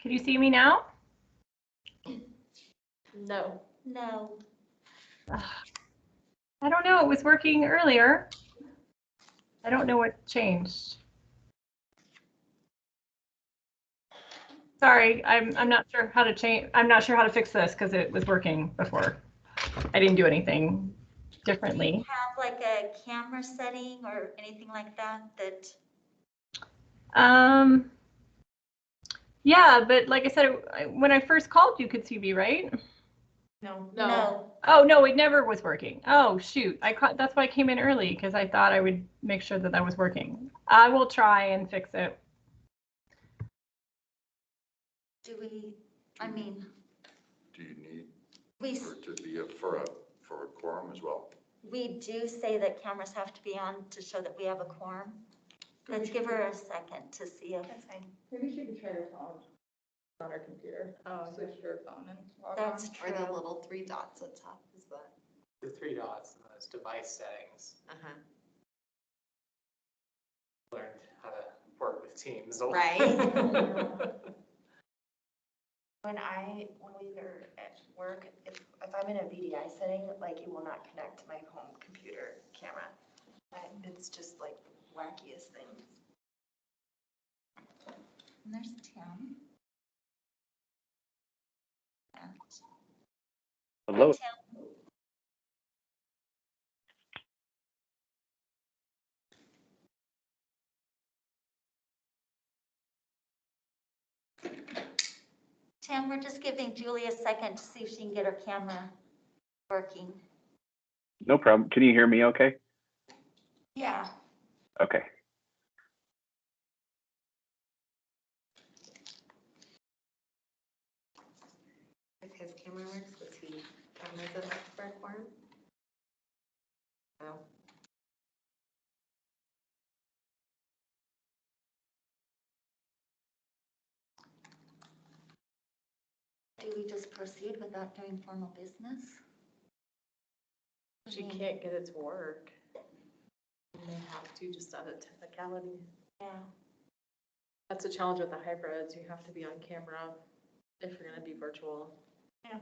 Can you see me now? No. No. I don't know. It was working earlier. I don't know what changed. Sorry, I'm not sure how to change. I'm not sure how to fix this because it was working before. I didn't do anything differently. Do you have like a camera setting or anything like that? Yeah, but like I said, when I first called, you could see me, right? No. Oh no, it never was working. Oh shoot, that's why I came in early because I thought I would make sure that that was working. I will try and fix it. Do we, I mean, Do you need we, for it to be for a quorum as well? we do say that cameras have to be on to show that we have a quorum. Let's give her a second to see if. Maybe she could try her phone on her computer. Oh, switch to her phone and log That's on. true. Or the little 3 dots at top is that. The 3 dots and those device settings. Learned how to work with Teams. Right. When we are at work, if I'm in a VDI setting, like it will not connect to my home computer camera. It's just like the wackiest things. And there's Tim. Hello. Tim. Tim, we're just giving Julie a second to see if she can get her camera working. No problem. Can you hear me okay? Yeah. Okay. If his camera works, was he cameras enough for a quorum? No. Do we just proceed without doing formal business? She can't get it to work. And they have to just out of technicality. Yeah. That's a challenge with the hybrids. You have to be on camera if you're gonna be virtual. Yeah.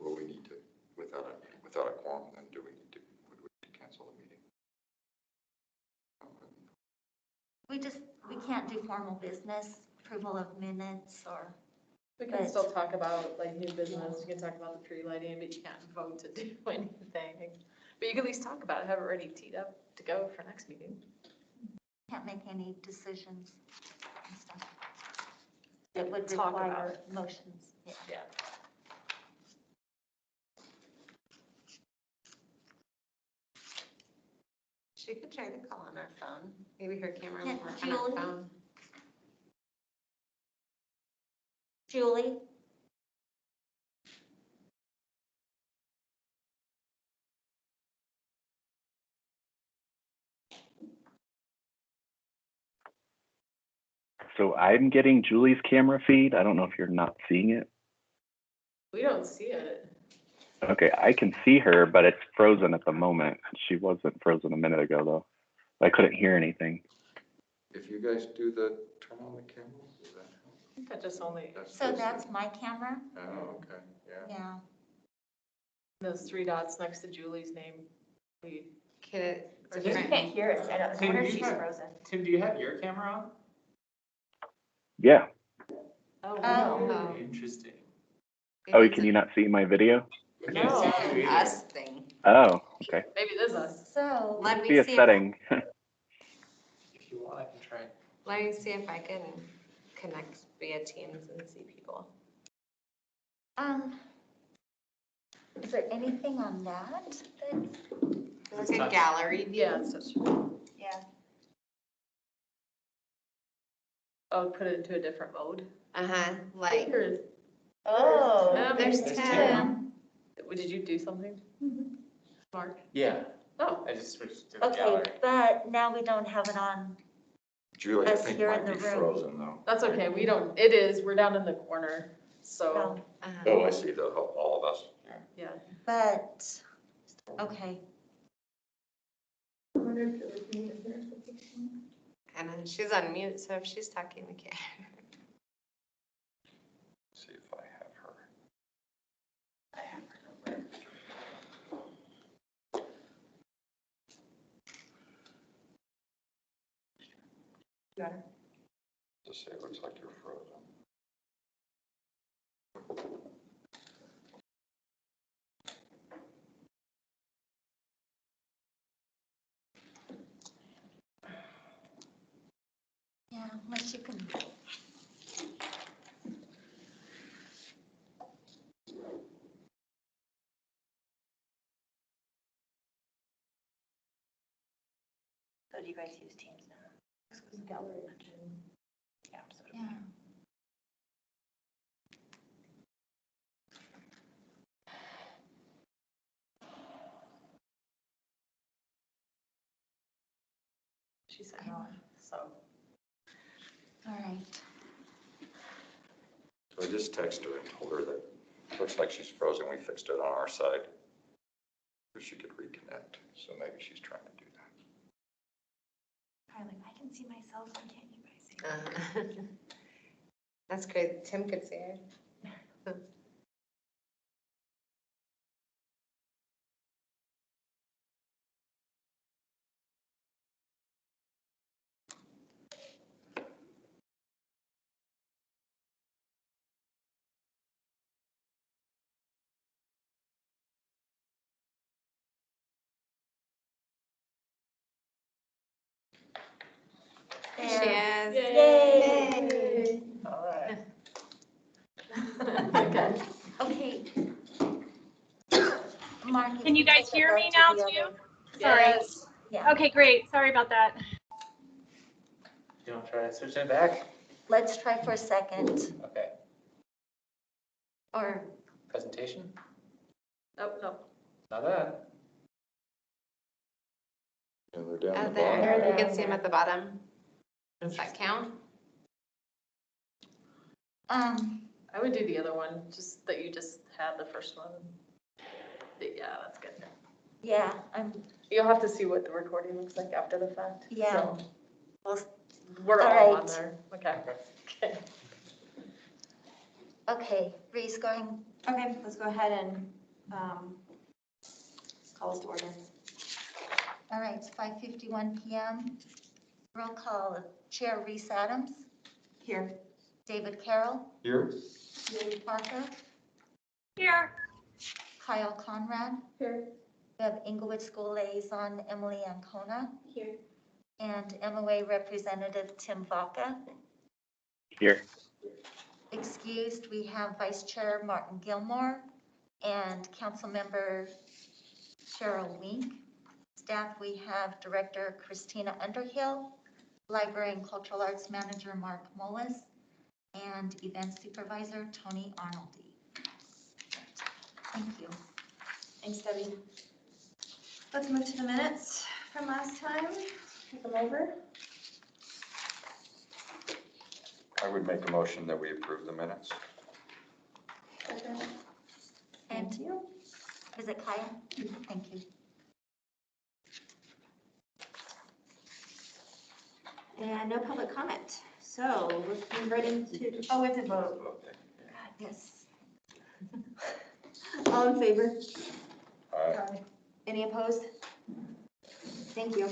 Well, we need to, without a quorum, then would we need to cancel the meeting? We can't do formal business, approval of minutes or, We can still talk about like new business. You can talk about the tree lighting, but you can't vote to do anything. But you can at least talk about it, have it ready teed up to go for next meeting. can't make any decisions and stuff. It would Talk about require it. motions. Yeah. Yeah. She could try to call on her phone. Maybe her camera Yeah, won't work on her Julie? phone. Julie? So I'm getting Julie's camera feed. I don't know if you're not seeing it. We don't see it. Okay, I can see her, but it's frozen at the moment. She wasn't frozen a minute ago, though. I couldn't hear anything. If you guys do the turn on the camera, does that help? I think that just only, So that's my camera? Oh, okay, yeah. Yeah. those 3 dots next to Julie's name. We, Could it, Or You just- can't hear us. I don't- I Tim, wonder do if you she's have- frozen. Tim, do you have your camera on? Yeah. Oh. Interesting. Oh, can you not see my video? I can't No, see you either. us thing. Oh, okay. maybe it is us. So, Let Must me be a see setting. If you want, I can try. Let me see if I can connect via Teams and see people. is there anything on that? Like a gallery view. Yeah, it's just, Yeah. oh, put it into a different mode. Like, Or- Oh, Yeah, there's there's Tim. Did you do something? Mark? Yeah, Oh, I just switched to the Okay, gallery. but now we don't have it on. Julie, I Us think here might in the be room. frozen though. that's okay. We don't, it is, we're down in the corner. So, Oh, I see, all of us. yeah. But, okay. And she's on mute, so if she's talking, we can't. See if I have her. Just say it looks like you're frozen. Yeah, unless you can. So do you guys use Teams now? Yeah. She said no, so. All right. So I just texted her and told her that it looks like she's frozen. We fixed it on our side. So she could reconnect. So maybe she's trying to do that. Probably, I can see myself, why can't you guys see? That's great. Tim could see her. There she is. Yay! All right. Okay. Okay. Mark, if Can you guys take it hear me back to now the too? other- Sorry. Yes. Yeah, Okay, great. Sorry about that. You want to try switching it back? let's try for a second, Okay. or, Presentation? Nope, nope. Not bad. And they're down Oh, the bottom. there, you can see him at the bottom. Does that count? I would do the other one, just that you just had the first one. Yeah, that's good. yeah, You'll have to see what the recording looks like after the fact. Yeah. So, well, we're All all on right. there. Okay. Okay. okay, Reese going, Okay, let's go ahead and, call us to order. all right, it's 5:51 PM. Roll call, Chair Reese Adams, Here. David Carroll, Here? Julie Parker, Here. Kyle Conrad. Here. We have Inglewood School Liaison Emily Ancona Here. and MOA Representative Tim Vaca. Here. Excused, we have Vice Chair Martin Gilmore and Councilmember Cheryl Wink. Staff, we have Director Christina Underhill, Library and Cultural Arts Manager Mark Mullis, and Event Supervisor Tony Arnoldy. Thank you. Thanks, Debbie. Let's move to the minutes from last time. Take them over. I would make a motion that we approve the minutes. And Thank you. is it Kaya? Thank you. And no public comment. So let's move right into, oh, we have to vote. Okay. Yes. All in favor? All right. Any opposed? Thank you.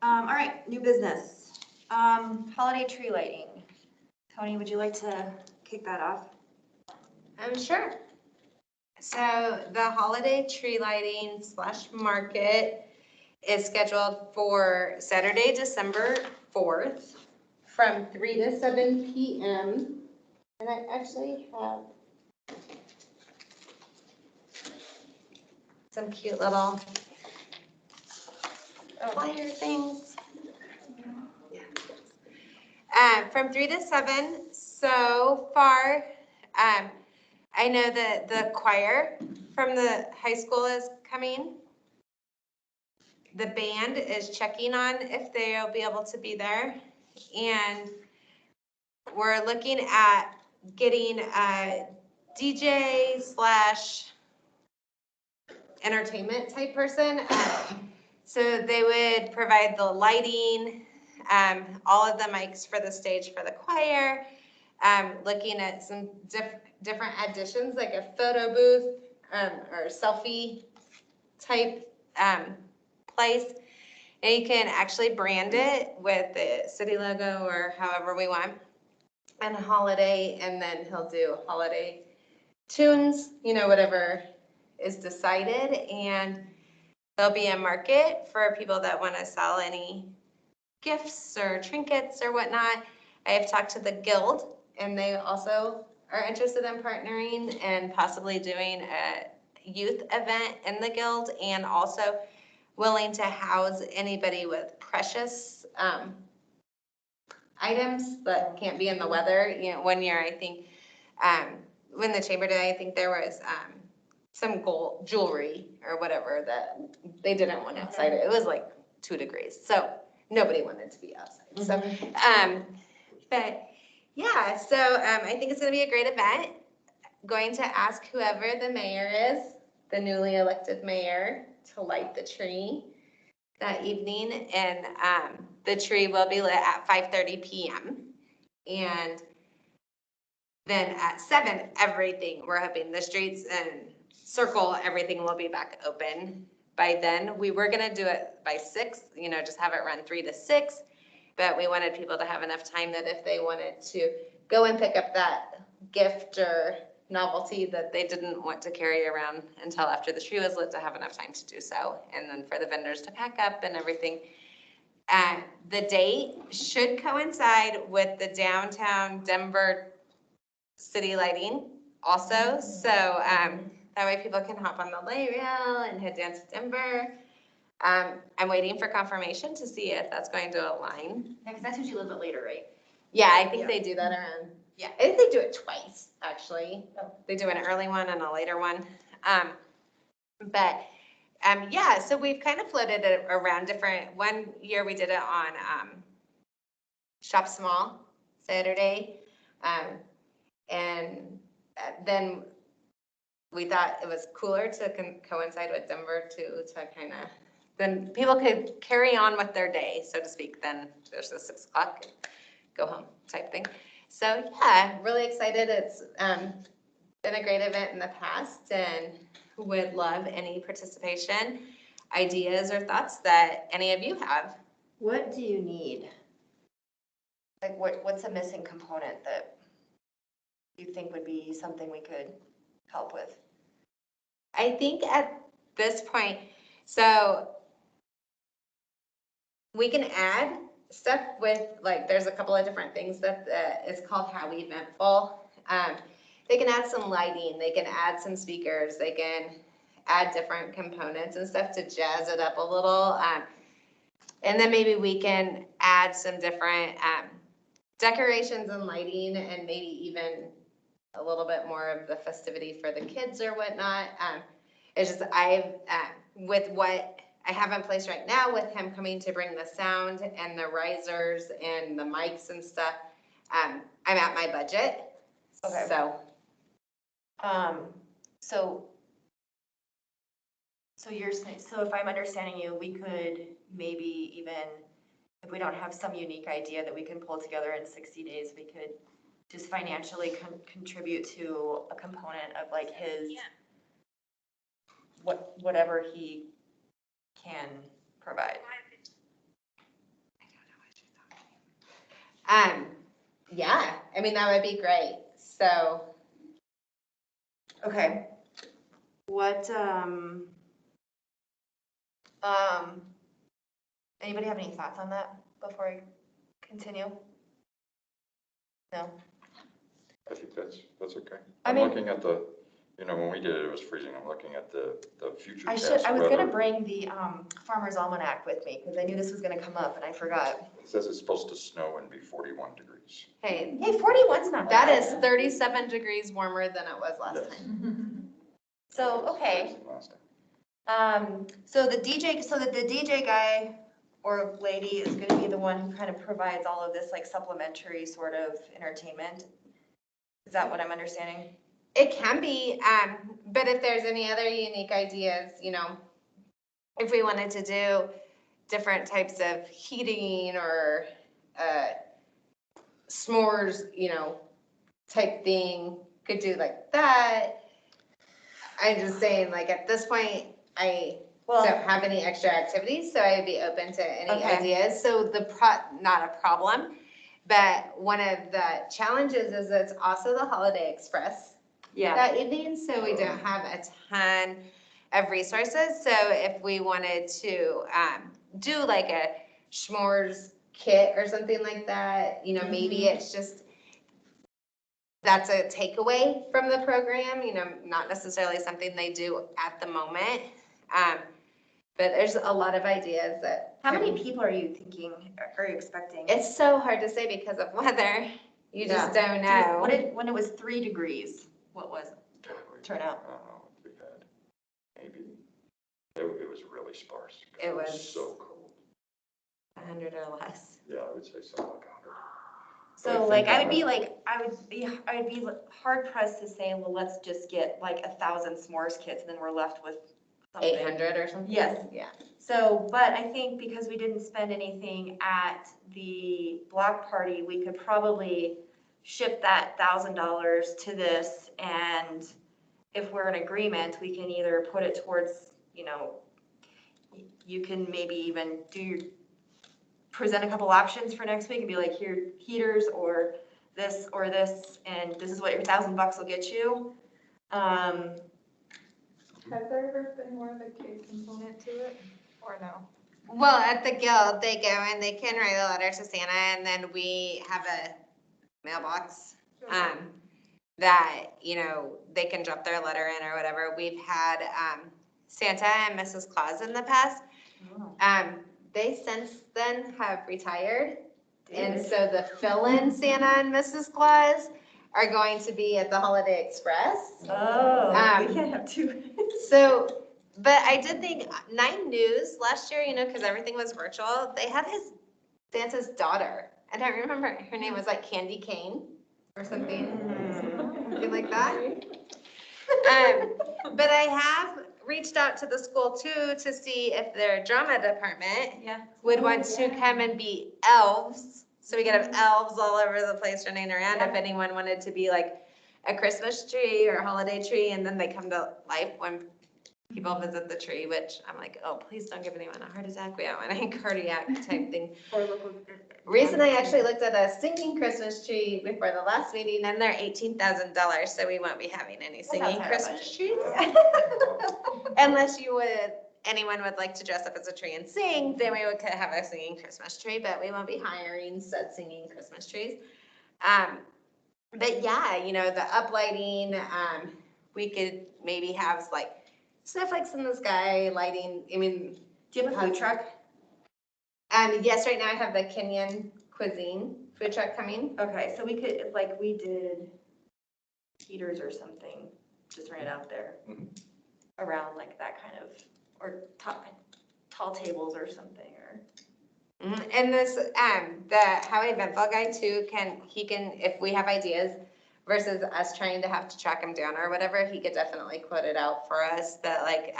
All right, new business. Holiday tree lighting. Tony, would you like to kick that off? Sure. So the holiday tree lighting / market is scheduled for Saturday, December 4th from 3 to 7 p.m. And I actually have some cute little flyer things. From 3 to 7, so far, I know that the choir from the high school is coming. The band is checking on if they'll be able to be there. And we're looking at getting a DJ slash entertainment type person. So they would provide the lighting, all of the mics for the stage for the choir, looking at some different additions like a photo booth or selfie type place. And you can actually brand it with the city logo or however we want, and a holiday, and then he'll do holiday tunes, whatever is decided, and there'll be a market for people that want to sell any gifts or trinkets or whatnot. I have talked to the guild, and they also are interested in partnering and possibly doing a youth event in the guild, and also willing to house anybody with precious items that can't be in the weather. One year I think when the chamber did, I think there was some gold jewelry or whatever that they didn't want outside. It was like 2 degrees, so nobody wanted to be outside. So, but yeah, so I think it's going to be a great event. Going to ask whoever the mayor is, the newly elected mayor, to light the tree that evening, and the tree will be lit at 5:30 p.m. and then at 7, everything, we're hoping the streets and circle, everything will be back open by then. We were gonna do it by 6, just have it run 3 to 6, but we wanted people to have enough time that if they wanted to go and pick up that gift or novelty that they didn't want to carry around until after the tree was lit, to have enough time to do so. And then for the vendors to pack up and everything. The date should coincide with the downtown Denver city lighting also. So that way people can hop on the light rail and head down to Denver. I'm waiting for confirmation to see if that's going to align. Yeah, because that's usually a little bit later, right? Yeah, I think they do that around, I think they do it twice, actually. Oh. They do an early one and a later one. Yeah, so we've kind of floated it around different, one year we did it on Shop Small Saturday. And then we thought it was cooler to coincide with Denver too, to kind of, then people could carry on with their day, so to speak. Then there's the 6 o'clock, go home type thing. So yeah, really excited. It's been a great event in the past, and would love any participation, ideas, or thoughts that any of you have. What do you need? Like what's a missing component that you think would be something we could help with? I think at this point, so we can add stuff with, like, there's a couple of different things that it's called How Eventful. They can add some lighting, they can add some speakers, they can add different components and stuff to jazz it up a little. And then maybe we can add some different decorations and lighting, and maybe even a little bit more of the festivity for the kids or whatnot. It's just with what I have in place right now, with him coming to bring the sound and the risers and the mics and stuff, I'm at my budget. Okay. So you're saying, so if I'm understanding you, we could maybe even, if we don't have some unique idea that we can pull together in 60 days, we could just financially contribute to a component of like his, whatever he can provide. Yeah, I mean, that would be great. So, Okay. What, anybody have any thoughts on that before I continue? No? I think that's okay. I I'm mean- looking at the, when we did it, it was freezing. I'm looking at the future I cast was gonna weather. bring the, Farmer's Almanac with me, because I knew this was gonna come up and I forgot. It says it's supposed to snow and be 41 degrees. hey, Hey, 41's not that bad. is 37 degrees warmer than it was last Yes. time. So, It was okay. freezing last time. So the DJ guy or lady is gonna be the one who kind of provides all of this like supplementary sort of entertainment. Is that what I'm understanding? It can be, but if there's any other unique ideas, you know, if we wanted to do different types of heating or s'mores, you know, type thing, could do like that. I'm just saying, like, at this point, I Well, don't have any extra activities, so I'd be open to any Okay. ideas. So not a problem, but one of the challenges is it's also the Holiday Express yeah, that evening, so we don't have a ton of resources. So if we wanted to do like a s'mores kit or something like that, you know, maybe it's just, that's a takeaway from the program, you know, not necessarily something they do at the moment. But there's a lot of ideas that. how many people are you thinking, are you expecting? It's so hard to say because of weather. You just don't know. When it was 3 degrees, what was turnout? I don't know if we had, maybe, it was really sparse. It was- So cold. 100 or less. Yeah, I would say something like 100. So like, I would be hard pressed to say, well, let's just get like 1,000 s'mores kits and then we're left with something. 800 or something? Yes. Yeah. So, but I think because we didn't spend anything at the block party, we could probably ship that $1,000 to this, and if we're in agreement, we can either put it towards, you know, you can maybe even present a couple options for next week and be like, here, heaters or this, and this is what your $1,000 will get you. Has there ever been more of a kid component to it, or no? Well, at the Guild, they go and they can write a letter to Santa, and then we have a mailbox that, you know, they can drop their letter in or whatever. We've had Santa and Mrs. Claus in the past. They since then have retired, and so the fill-in Santa and Mrs. Claus are going to be at the Holiday Express. Oh, we can't have two. So, but I did think 9 News last year, you know, because everything was virtual, they had Santa's daughter. I don't remember, her name was like Candy Cane or something like that. But I have reached out to the school too to see if their drama department would want to come and be elves. So we could have elves all over the place running around if anyone wanted to be like a Christmas tree or a holiday tree, and then they come to life when people visit the tree, which I'm like, oh, please don't give anyone a heart attack. We don't want any cardiac type thing. Recently, I actually looked at a singing Christmas tree before the last meeting, and they're $18,000, so we won't be having any singing Christmas trees. Unless anyone would like to dress up as a tree and sing, then we would have a singing Christmas tree, but we won't be hiring said singing Christmas trees. But yeah, you know, the uplighting, we could maybe have like snowflakes in the sky, lighting. I mean, Do you have a food truck? Yes, right now I have the Kenyan cuisine food truck coming. Okay, so we could, if like we did heaters or something, just ran out there around like that kind of, or tall tables or something, or. And this, the Howie Eventful guy too, if we have ideas versus us trying to have to track him down or whatever, he could definitely quote it out for us, that like,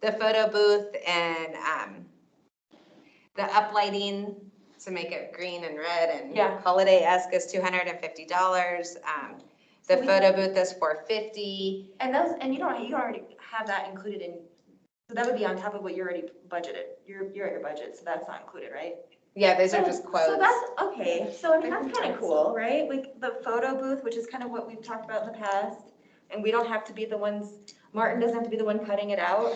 the photo booth and, the uplighting to make it green and red and holiday-esque is $250. The photo booth is $450. And those, and you already have that included in, so that would be on top of what you already budgeted. You're at your budget, so that's not included, right? Yeah, those are just quotes. So that's, okay, so I mean, that's kind of cool, right? Like the photo booth, which is kind of what we've talked about in the past, and we don't have to be the ones, Martin doesn't have to be the one cutting it out.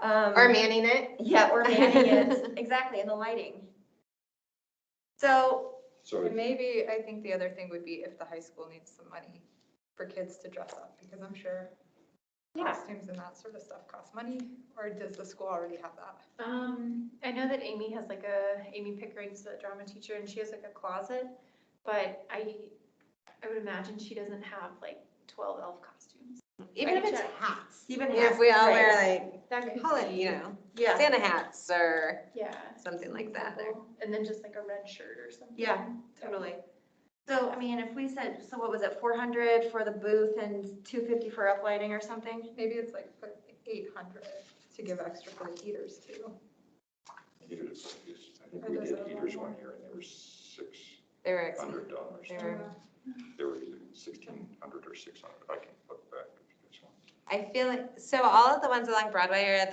Or manning it. Yeah, or manning it, exactly, and the lighting. So, So And maybe, I think the other thing would be if the high school needs some money for kids to dress up, because I'm sure costumes and that sort of stuff costs money, or does the school already have that? I know that Amy has like Amy Pickering's the drama teacher, and she has like a closet, but I would imagine she doesn't have like 12 elf costumes. Even if it's check. hats. even If we all right. wear That like, could call it, be- you know, Yeah, Santa hats or Yeah. something like that. Simple. And then just like a red shirt or something. yeah, totally. So, I mean, if we said, so what was it, 400 for the booth and 250 for uplighting or something? Maybe it's like put 800 to give extra for the heaters too. Heaters, I think we did heaters one year and they were They were $600. They were. They were either 1,600 or 600. I can look back if you guys want. I feel like, so all of the ones along Broadway are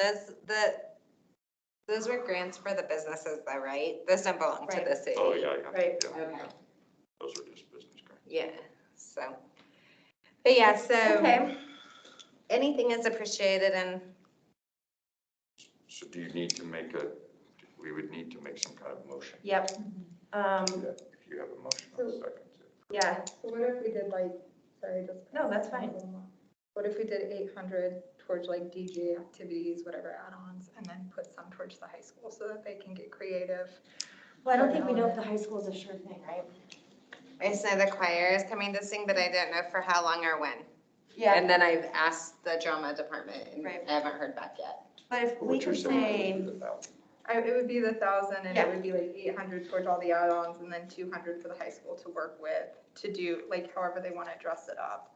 those were grants for the businesses though, right? Those don't belong to Right. the city. Oh, yeah, yeah. Right. yeah, Okay. yeah. Those are just business grants. Yeah, so, but yeah, so Okay. anything is appreciated and So do you need to we would need to make some kind of motion. Yep. Do that. If you have a motion, I'll second it. Yeah, So what if we did like, sorry, just. No, that's fine. What if we did 800 towards like DJ activities, whatever add-ons, and then put some towards the high school so that they can get creative? well, I don't think we know if the high school is a sure thing, right? I just know the choir is coming to sing, but I don't know for how long or when. Yeah, And then I've asked the drama department and Right. I haven't heard back yet. but if we What you're could saying say, is about It would be the 1,000 and Yeah. it would be like 800 towards all the add-ons and then 200 for the high school to work with, to do like however they want to dress it up.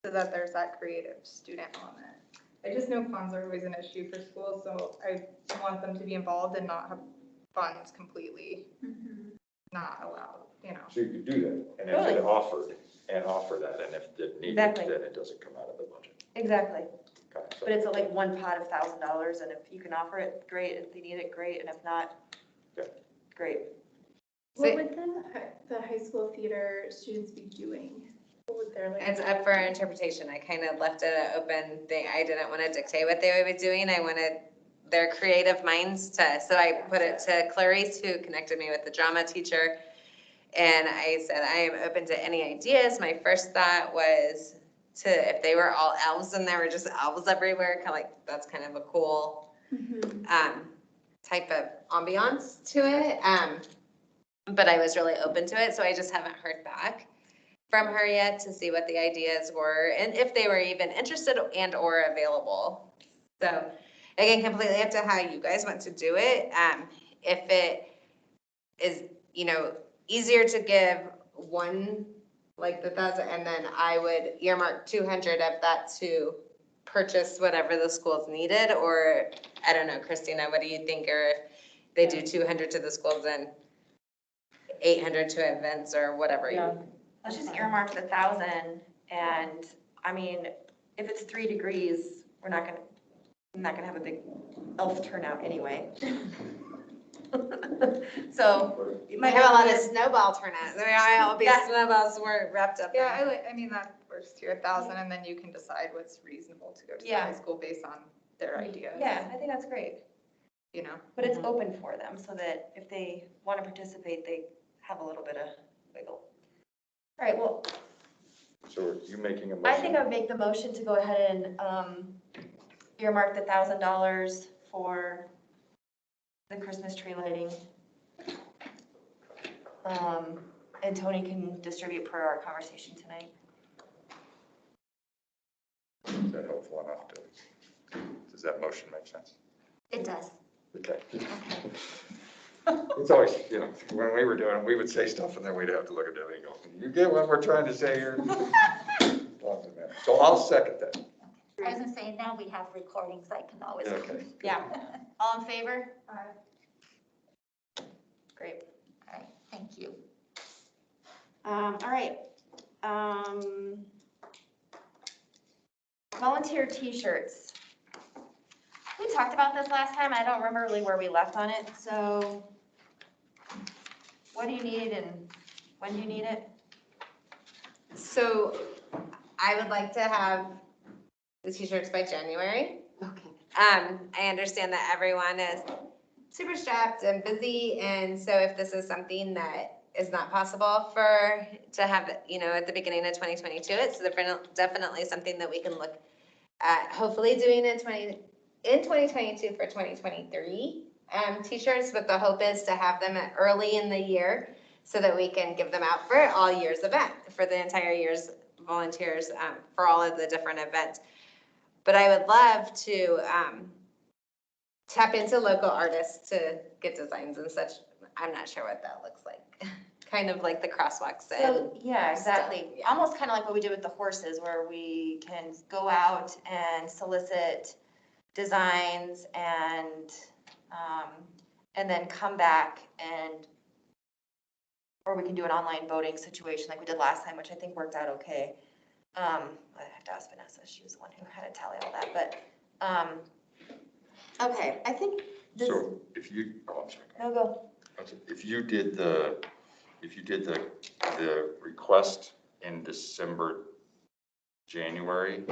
So that there's that creative student element. I just know funds are always an issue for schools, so I want them to be involved and not have funds completely not allowed, you know. So you could do that, and if Totally. it offered, and offer that, and if it needed, Exactly. then it doesn't come out of the budget. exactly, Okay, so- but it's like one pot of $1,000 and if you can offer it, great, if they need it, great, and if not, Okay. great. What would the high school theater students be doing? What would their like? It's up for interpretation. I kind of left it an open thing. I didn't want to dictate what they would be doing. I wanted their creative minds so I put it to Clarice, who connected me with the drama teacher. And I said, I am open to any ideas. My first thought was if they were all elves and there were just elves everywhere, kind of like, that's kind of a cool type of ambiance to it. But I was really open to it, so I just haven't heard back from her yet to see what the ideas were and if they were even interested and or available. So again, completely up to how you guys want to do it. If it is, easier to give one, like the 1,000, and then I would earmark 200 of that to purchase whatever the schools needed, or I don't know, Christina, what do you think? Or if they do 200 to the schools and 800 to events or whatever. Yeah. Let's just earmark the 1,000 and, I mean, if it's 3 degrees, I'm not gonna have a big elf turnout anyway. So, you We might have a lot of snowball turnout. There will be Yeah. snowballs were wrapped up. Yeah, in. I mean, that works too, 1,000, and then you can decide what's reasonable to go to the Yeah. high school based on their ideas. yeah, I think that's great. You know? But it's open for them so that if they want to participate, they have a little bit of wiggle. All right, well, So are you making a motion? I think I would make the motion to go ahead and earmark the $1,000 for the Christmas tree lighting. And Tony can distribute per our conversation tonight. Is that helpful enough does that motion make sense? It does. Okay. Okay. It's always, when we were doing it, we would say stuff and then we'd have to look at Debbie and go, you get what we're trying to say here? So I'll second that. I was gonna say, now we have recordings, I can always. Okay. Yeah. All in favor? Great. All right, thank you. All right. Volunteer t-shirts. We talked about this last time. I don't remember really where we left on it, so what do you need and when do you need it? So I would like to have the t-shirts by January. Okay. I understand that everyone is super strapped and busy, and so if this is something that is not possible to have, at the beginning of 2022, it's definitely something that we can look at, hopefully doing in 2022 for 2023 t-shirts, but the hope is to have them early in the year so that we can give them out for all year's event, for the entire year's volunteers, for all of the different events. But I would love to tap into local artists to get designs and such. I'm not sure what that looks like kind of like the crosswalks and. So, yeah, exactly. yeah. Almost kind of like what we did with the horses, where we can go out and solicit designs and then come back and, or we can do an online voting situation like we did last time, which I think worked out okay. I have to ask Vanessa, she was the one who had to tally all that, but, okay, I think this, So if you, oh, I'm sorry. no, go. If you did the request in December, January,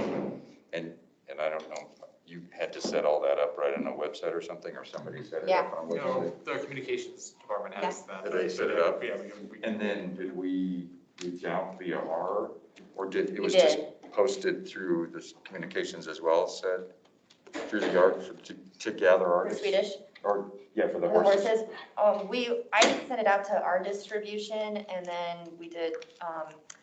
and I don't know, you had to set all that up right on a website or something, or somebody set it up on a No, website? the communications department has that. Did they set it up? Yeah, And then did we reach out via our, or did, it was did. just posted through the communications as well, said, through the art, to gather For artists? Swedish, Or, yeah, for the the horses? horses, I sent it out to our distribution and then we did,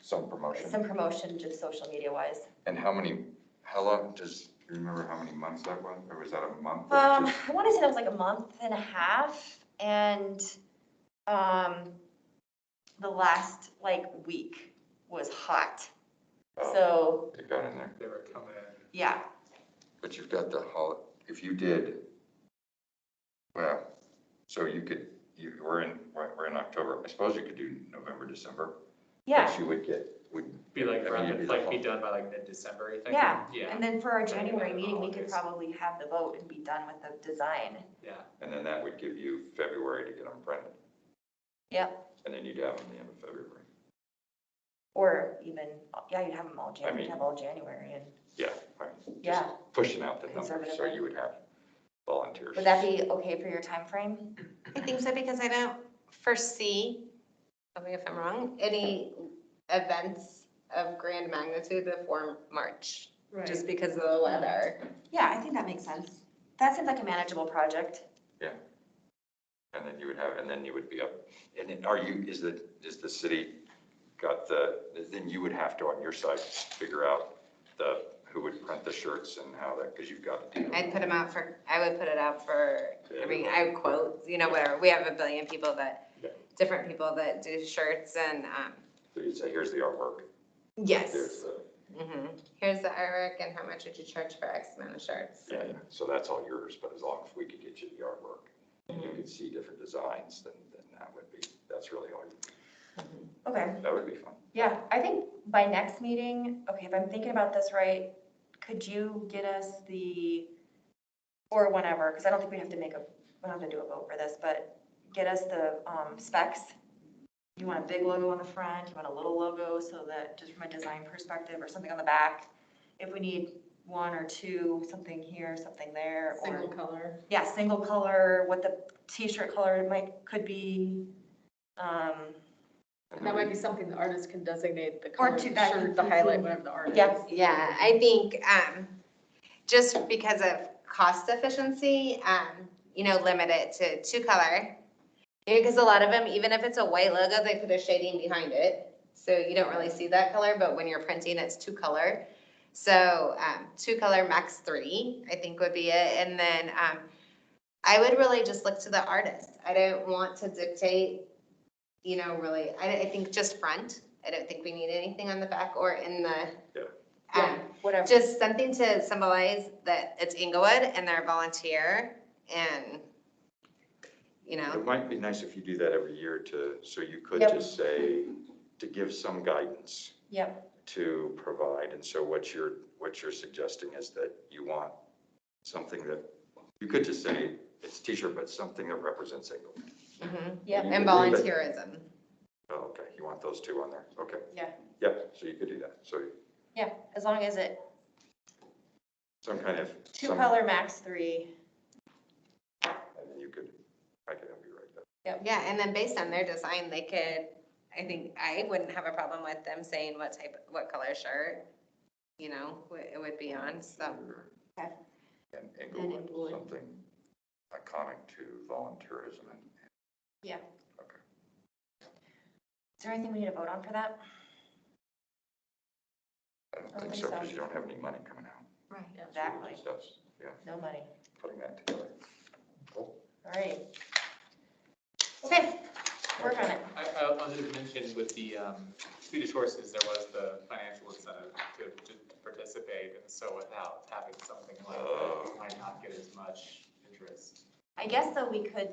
Some promotion. some promotion just social media wise. And how long, do you remember how many months that was? Or was that a month? I want to say that was like a month and a half, and the last like week was hot. So It got in there. they were coming in. yeah, But you've got if you did, well, so we're in October. I suppose you could do November, December. yeah, But you would Be like, I mean, around you'd the- be like the be done by like mid-December, you think? yeah. Yeah, And then for our Right, January yeah, meeting, we could holidays. probably have the vote and be done with the design. yeah. And then that would give you February to get them printed. Yep. And then you'd have them the end of February. Or even, yeah, you'd have them all I January, mean- have all January and, Yeah, right. Just yeah. pushing out the numbers, so Conservatively. you would have volunteers. Would that be okay for your time frame? I think so, because I don't foresee, tell me if I'm wrong, any events of grand magnitude before March, just because of the weather. Yeah, I think that makes sense. That seems like a manageable project. And then you would be up, and then is the city then you would have to, on your side, figure out who would print the shirts and how that, because you've got to do. I would put it out for, I mean, I would quote, whatever, we have a billion people Yeah. different people that do shirts and, So you'd say, here's the artwork. yes. There's the, Here's the artwork and how much would you charge for X amount of shirts? yeah, so that's all yours, but as long as we could get you the artwork and you could see different designs, then that's really all Okay. that would be fun. Yeah, I think by next meeting, okay, if I'm thinking about this right, could you get us or whenever, because I don't think we have to we don't have to do a vote for this, but get us the specs. You want a big logo on the front, you want a little logo so that just from a design perspective or something on the back. If we need one or two, something here, something there. Single color. Yeah, single color, what the t-shirt color could be. And That then might be something the artist can designate the Or color of to the that shirt, the can- highlight, whatever the artist. Yeah. Yeah, I think, just because of cost efficiency, limit it to 2-color. Because a lot of them, even if it's a white logo, they put a shading behind it. So you don't really see that color, but when you're printing, it's 2-color. So, 2-color max 3, I think would be it. And then, I would really just look to the artist. I don't want to dictate, really, I think just front. I don't think we need anything on the back or in the, Whatever. just something to symbolize that it's Inglewood and they're a volunteer and, it might be nice if you do that every year so you could Yep. just say, to give some guidance. Yep. To provide, and so what you're suggesting is that you want something that, you could just say, it's t-shirt, but something that represents England. Yep. and volunteerism. Oh, okay, you want those two on there, okay. Yeah. Yeah, so you could do that, so Yeah, as long as it, some kind of. 2-color max 3. And then I could help you write that. Yeah, and then based on their design, they could, I think, I wouldn't have a problem with them saying what color shirt, it would be on, so. Okay. And Inglewood. Inglewood, something iconic to volunteerism. Yeah. Okay. Is there anything we need to vote on for that? I don't think so, because you don't have any money coming out. Right. Exactly. So it's just, yeah, No money. putting that together. Cool. All right. Okay, work on it. On wanted to mention with the Swedish horses, there was the financial incentive to participate, and so without having something like that, you might not get as much interest. I guess though we could,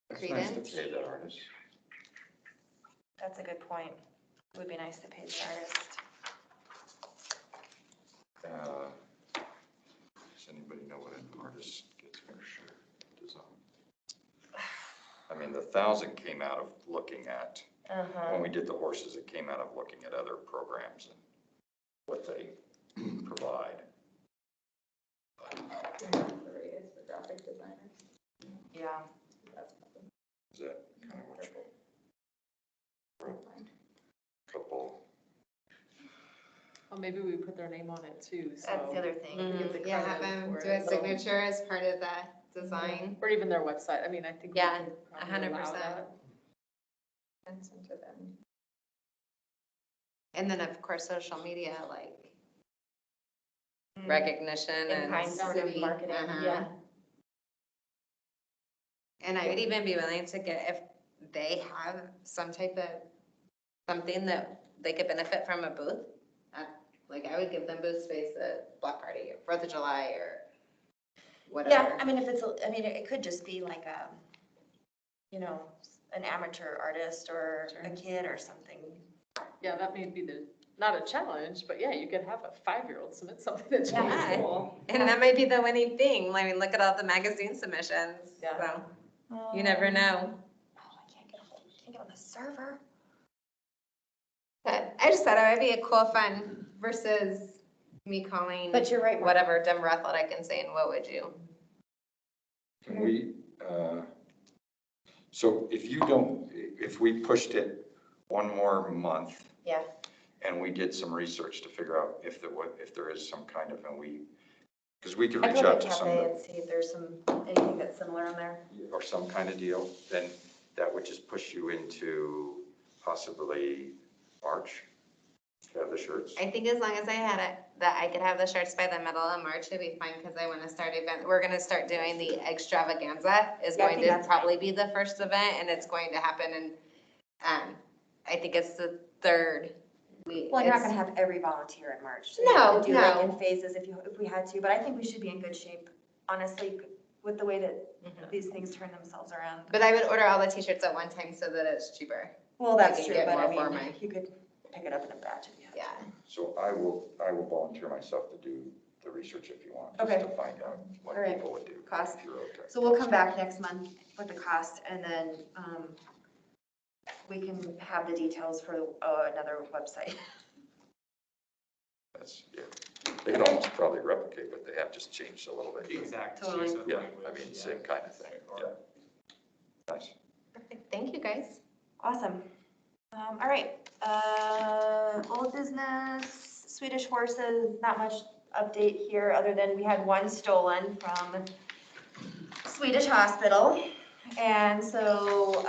It's nice to Credence? pay the artist. That's a good point. It would be nice to pay the artist. Does anybody know what an artist gets for sure design? I mean, the 1,000 came out of looking at, when we did the horses, it came out of looking at other programs and what they provide. The radius for graphic designers. Yeah. That's nothing. Is that kind of what you're, couple, Well, maybe we put their name on it too, so. That's the other thing. Get the yeah, have credit them for do it. a signature as part of the design. Or even their website, I mean, I think we Yeah, could probably allow 100%. that. And send to them. And then, of course, social media, like recognition In and kind sort of city. marketing, Uh-huh. yeah. And I would even be willing to get, if they have some type of, something that they could benefit from a booth. Like, I would give them booth space at Block Party or 4th of July or whatever. Yeah, I mean, if it's, I mean, it could just be like a, you know, an amateur artist or a kid or something. Yeah, that may be not a challenge, but yeah, you could have a 5-year-old submit something that's really Yeah. cool. And that might be the winning thing. I mean, look at all the magazine submissions. Yeah. So you never know. Oh, I can't get on the server. But I just thought it would be a cool fun versus me calling But you're right, Mark. whatever Denver Athletic and saying, what would you? can we, so if we pushed it one more month Yeah. and we did some research to figure out if there is some kind of, because we could I reach could out look to at some, Cafe and see if there's anything that's similar on there. or some kind of deal, then that would just push you into possibly March, to have the shirts. I think as long as I had it, that I could have the shirts by the middle of March, it'd be fine, because I want to start we're gonna start doing the extravaganza, is Yeah, I going think to that's probably be the first event, and it's going to happen in, I think it's the 3rd week. Well, you're not It's- gonna have every volunteer in March. So No, we could do like no. in phases if we had to, but I think we should be in good shape, honestly, with the way that Mhm. these things turn themselves around. But I would order all the t-shirts at one time so that it's cheaper. Well, that's can true, get but I more for mean, my- you could pick it up in a batch if you had to. Yeah. So I will volunteer myself to do the research if you want, just Okay. to find out what All right. people would do. Cost. if you're okay. So we'll come back next month with the cost and then, we can have the details for, another website. That's, yeah, they could almost probably replicate what they have, just changed a little bit. The exact Totally. use of Yeah, language, I mean, yeah. same kind of thing, yeah. Nice. Perfect. Thank you, guys. Awesome. All right, old business, Swedish horses, not much update here, other than we had one stolen from Swedish Hospital. And so,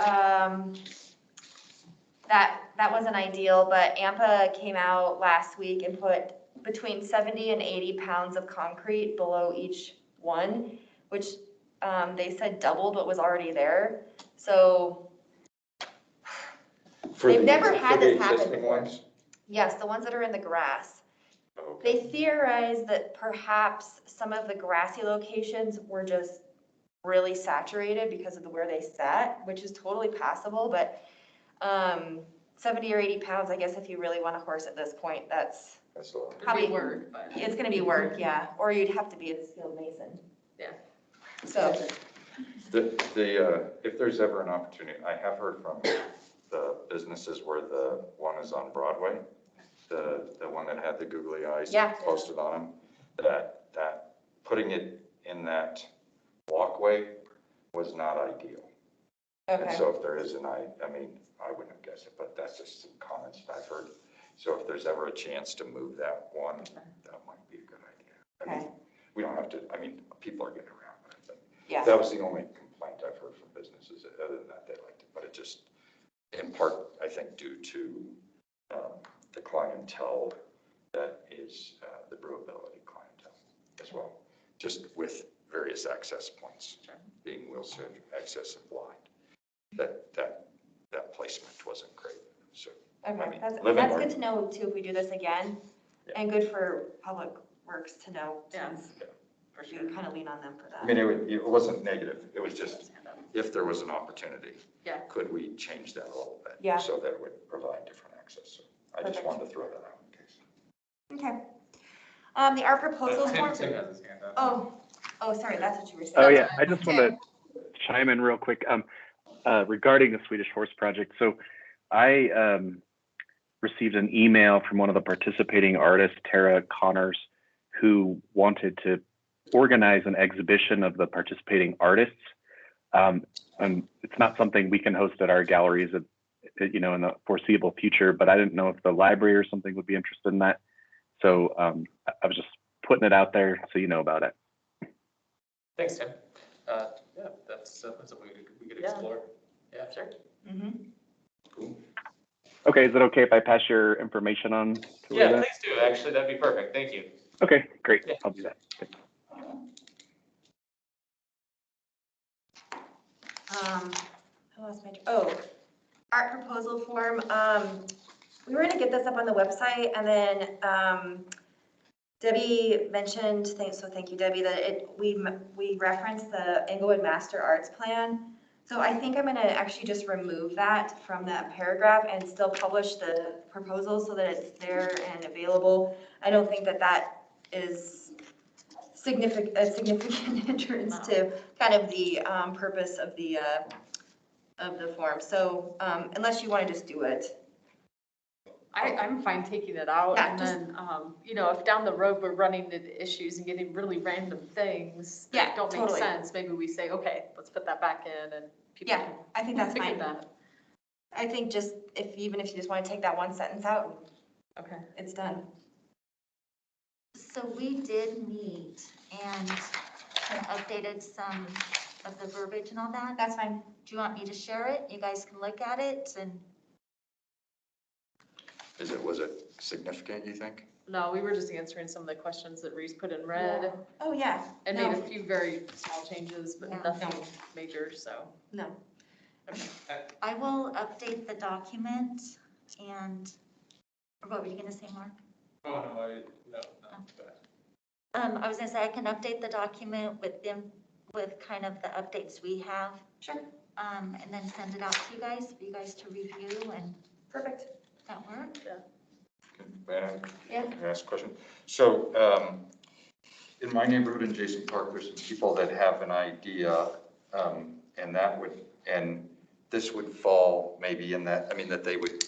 that wasn't ideal, but AMPA came out last week and put between 70 and 80 pounds of concrete below each one, which, they said doubled what was already there. So, For They've the- never had for the this happen existing before. ones? yes, the ones that are in the grass. Okay. They theorized that perhaps some of the grassy locations were just really saturated because of where they sat, which is totally possible, but 70 or 80 pounds, I guess if you really want a horse at this point, that's, That's a lot. It'd be Probably- work, but. it's gonna be work, yeah, or you'd have to be a skilled mason. Yeah. So, If there's ever an opportunity, I have heard from the businesses where the one is on Broadway, the one that had the googly eyes Yeah. posted on them, that putting it in that walkway was not ideal. And okay, so if there is I mean, I wouldn't have guessed it, but that's just some comments that I've heard. So if there's ever a chance to move that one, that might be a good idea. I mean, okay, we don't have to, I mean, people are getting around, but I think yeah, that was the only complaint I've heard from businesses. Other than that, they liked it, but it just, in part, I think due to the clientele that is the brewability clientele as well, just with various access points, being wheelchair access and blind. That placement wasn't great. I Okay, mean, that's, live and that's learn. good to know too, if we do this again, Yeah. and good for Public Works to know, Yeah. since we kind of lean on them for I mean, that. it wasn't negative, it was just, if there was an opportunity. Yeah. Could we change that a little bit? Yeah. So that it would provide different access. So I just Perfect. wanted to throw that out in case. Okay. The art proposal Tim form. has his hand up. Oh, sorry, that's what you were saying. Oh yeah, I just want to chime in real quick regarding the Swedish Horse Project. So I received an email from one of the participating artists, Tara Connors, who wanted to organize an exhibition of the participating artists. And it's not something we can host at our galleries, in the foreseeable future, but I didn't know if the library or something would be interested in that. So I was just putting it out there so you know about it. Thanks, Tim. Yeah, that's something we could Yeah. explore. Yeah. Sure. Cool. Okay, is it okay if I pass your information on to Yeah, Rita? please do. Actually, that'd be perfect. Thank you. Okay, great. Yeah. I'll do that. I lost my, art proposal form. We were gonna get this up on the website, and then, Debbie mentioned, thank you, Debbie, that we referenced the Englewood Master Arts Plan. So I think I'm gonna actually just remove that from that paragraph and still publish the proposal so that it's there and available. I don't think that is a significant hindrance to kind of the purpose of the form. So unless you want to just do it. I'm fine taking it out, Yeah, and just- then, if down the road we're running into issues and getting really random things Yeah, that don't make totally. sense, maybe we say, okay, let's put that back in and people Yeah, can I think that's figure fine. that. I think just even if you just want to take that one sentence out, Okay. it's done. So we did meet and updated some of the verbiage and all that. That's fine. Do you want me to share it? You guys can look at it and, Was it significant, you think? No, we were just answering some of the questions that Reese put in red Oh, yeah. and No. made a few very small changes, but Yeah. nothing major, so. No. I will update the document and, or what were you gonna say, Mark? Oh, no, no. I was gonna say I can update the document with kind of the updates we have. Sure. And then send it out to you guys, for you guys to review, and Perfect. that work? May I Yeah. ask a question? So in my neighborhood in Jason Park, there's some people that have an idea, and this would fall maybe in that, that they would,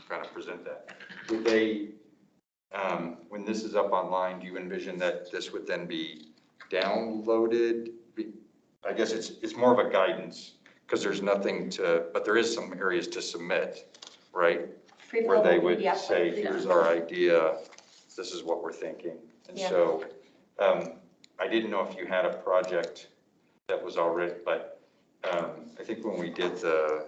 kind of present that. Would they, when this is up online, do you envision that this would then be downloaded? I guess it's more of a guidance, because there's nothing but there is some areas to submit, right? Where they would say, here's our idea, this is what we're thinking. And Yeah. so I didn't know if you had a project that was already, but I think when we did the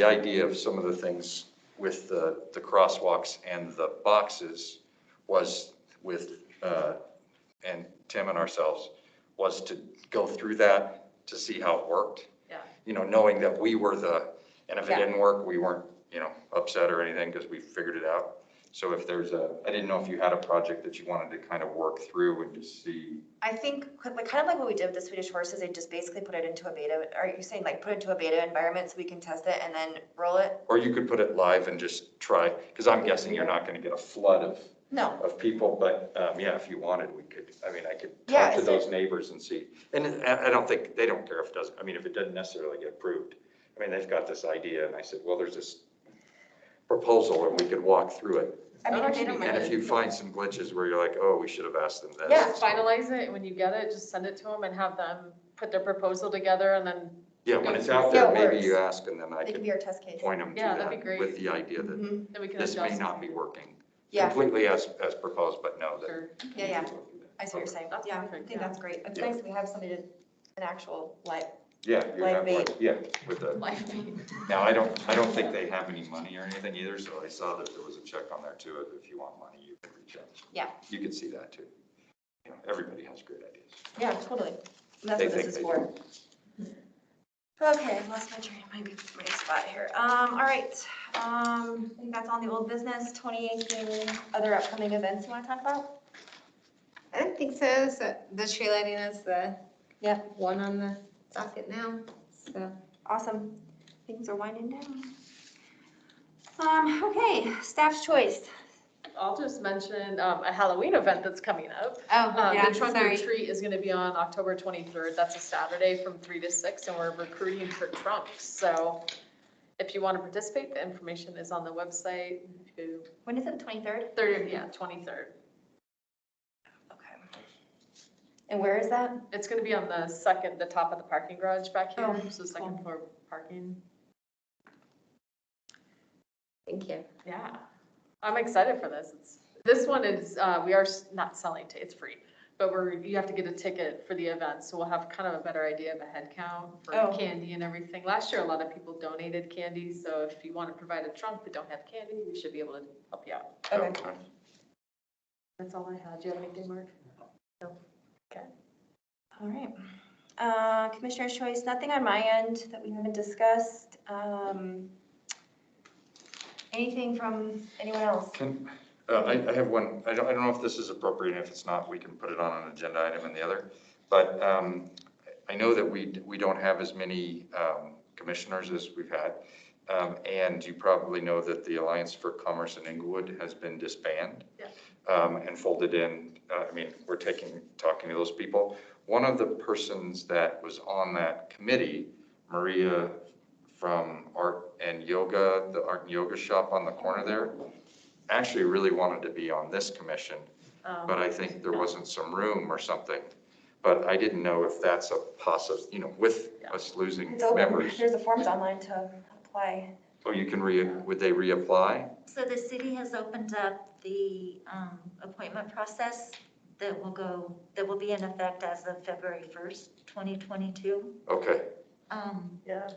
idea of some of the things with the crosswalks and the boxes was and Tim and ourselves, was to go through that to see how it worked. Yeah. Knowing that we were and if it Yeah. didn't work, we weren't, upset or anything because we figured it out. So if I didn't know if you had a project that you wanted to kind of work through and just see. I think, kind of like what we did with the Swedish horses, they just basically put it into a beta. Are you saying like put it into a beta environment so we can test it and then roll it? Or you could put it live and just try, because I'm guessing you're not going to get a flood No. of people, but yeah, if you wanted, we could, I could Yeah, talk to is there- those neighbors and see. And I don't think, they don't care if it doesn't, if it doesn't necessarily get approved. They've got this idea and I said, well, there's this proposal and we could walk through it. I mean, That if they actually don't be And mind. if you find some glitches where you're like, oh, we should have asked them this. Yeah. Just finalize it, and when you get it, just send it to them and have them put their proposal together, and then, Yeah, when it's out Yeah, there, it maybe works. you ask and then I They can could be our test case. point them to Yeah, that'd be that great. with the idea that Mhm. then we can this may adjust. not be working Yeah, completely as proposed, but no, that. Sure. yeah. I see what you're saying. That's Yeah, I perfect, think yeah. that's great. It's Yeah. nice that we have somebody an actual Yeah, you Like have bait. one, yeah, with the, Life being- now, I don't think they have any money or anything either, so I saw that there was a check on there too, if you want money, you can reach out. Yeah. You can see that too. Everybody has great ideas. Yeah, totally. And that's They what this think is they for. Okay, I lost my train of my spot. spot here. All right. I think that's on the old business, 2018, other upcoming events you want to talk about? I don't think so. So the tree lighting is the Yep. one on the docket now. So Awesome. Things are winding down. Okay, staff's choice. I'll just mention a Halloween event that's coming up. oh yeah, The trunk or sorry. treat is going to be on October 23rd. That's a Saturday from 3 to 6, and we're recruiting for trunks. So if you want to participate, the information is on the website. If you, When is it, the 23rd? 23rd. Okay. And where is that? It's going to be on the top of the parking garage back here, Oh, so second cool. floor parking. Thank you. Yeah, I'm excited for this. This one is, we are not selling, it's free, but you have to get a ticket for the event, so we'll have kind of a better idea of a head count for Oh. candy and everything. Last year, a lot of people donated candy, so if you want to provide a trunk but don't have candy, we should be able to help you out. Okay. That's all I had. Do you have anything, Mark? No. Okay. All right. Commissioner's choice, nothing on my end that we haven't discussed. Anything from anyone else? I have one, I don't know if this is appropriate, if it's not, we can put it on an agenda item in the other. But I know that we don't have as many commissioners as we've had. And you probably know that the Alliance for Commerce in Inglewood has been disbanded. Yeah. And folded in, I mean, we're talking to those people. One of the persons that was on that committee, Maria from Art and Yoga, the Art and Yoga shop on the corner there, actually really wanted to be on this commission, but I think there wasn't some room or something. But I didn't know if that's a with us losing It's open. members. There's the forms online to apply. Oh, you can would they reapply? So the city has opened up the appointment process that will be in effect as of February 1st, 2022. Okay, Yeah.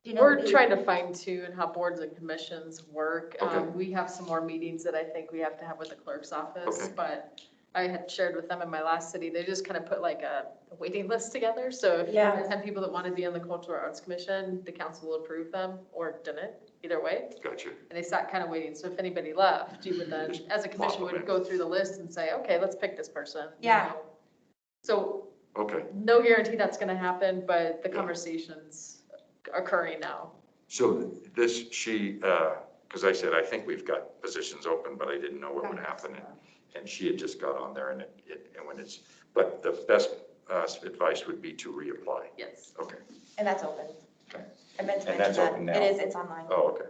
You know, We're trying to fine tune how boards and commissions work. Okay. We have some more meetings that I think we have to have with the clerk's office, Okay. but I had shared with them in my last city, they just kind of put like a waiting list together. So if you Yeah. guys have people that want to be on the Cultural Arts Commission, the council will approve them or didn't, either way. gotcha. And they sat kind of waiting. So if anybody left, you would then, as a commission, Plop them would in. go through the list and say, okay, let's pick this person. Yeah. So Okay, no guarantee that's going to happen, but the Yeah. conversation's occurring now. so this, because I said, I think we've got positions open, but I didn't know what would happen. And she had just got on there and but the best advice would be to reapply. Yes. Okay, And that's open. Okay. I meant to And mention that's that. open now? It is, it's online. oh, okay,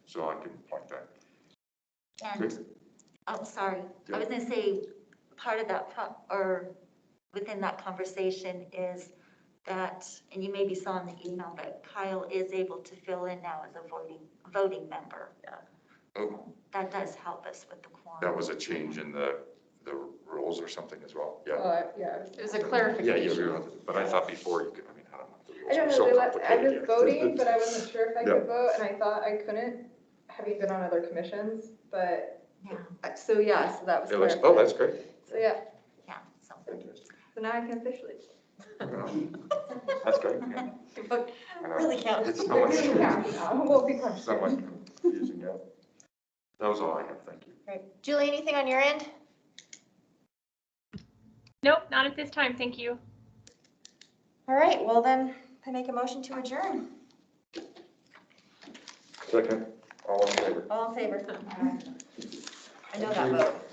so I can point that. And, oh, sorry, Yeah. I was gonna say, part of that, or within that conversation is that, and you maybe saw in the email, that Kyle is able to fill in now as a voting member. Oh, That does help us with the quorum. that was a change in the rules or something as well, yeah. Yeah, it was a Yeah, clarification. but I thought before you could, I don't know. the rules I don't are know, so I complicated, was yeah. voting, but I wasn't sure if I Yeah. could vote, and I thought I couldn't, having been on other commissions, but, Yeah, so yeah, so that was It looks, clarified. that's great. So yeah, yeah, so. so now I can officially. That's great, yeah. Your vote I know. really counts. It's so much, Won't be questioned. so much confusing, yeah. That was all I have, thank you. Julie, anything on your end? Nope, not at this time, thank you. All right, well then, I make a motion to adjourn. Second, all in favor? All in favor? I know that vote.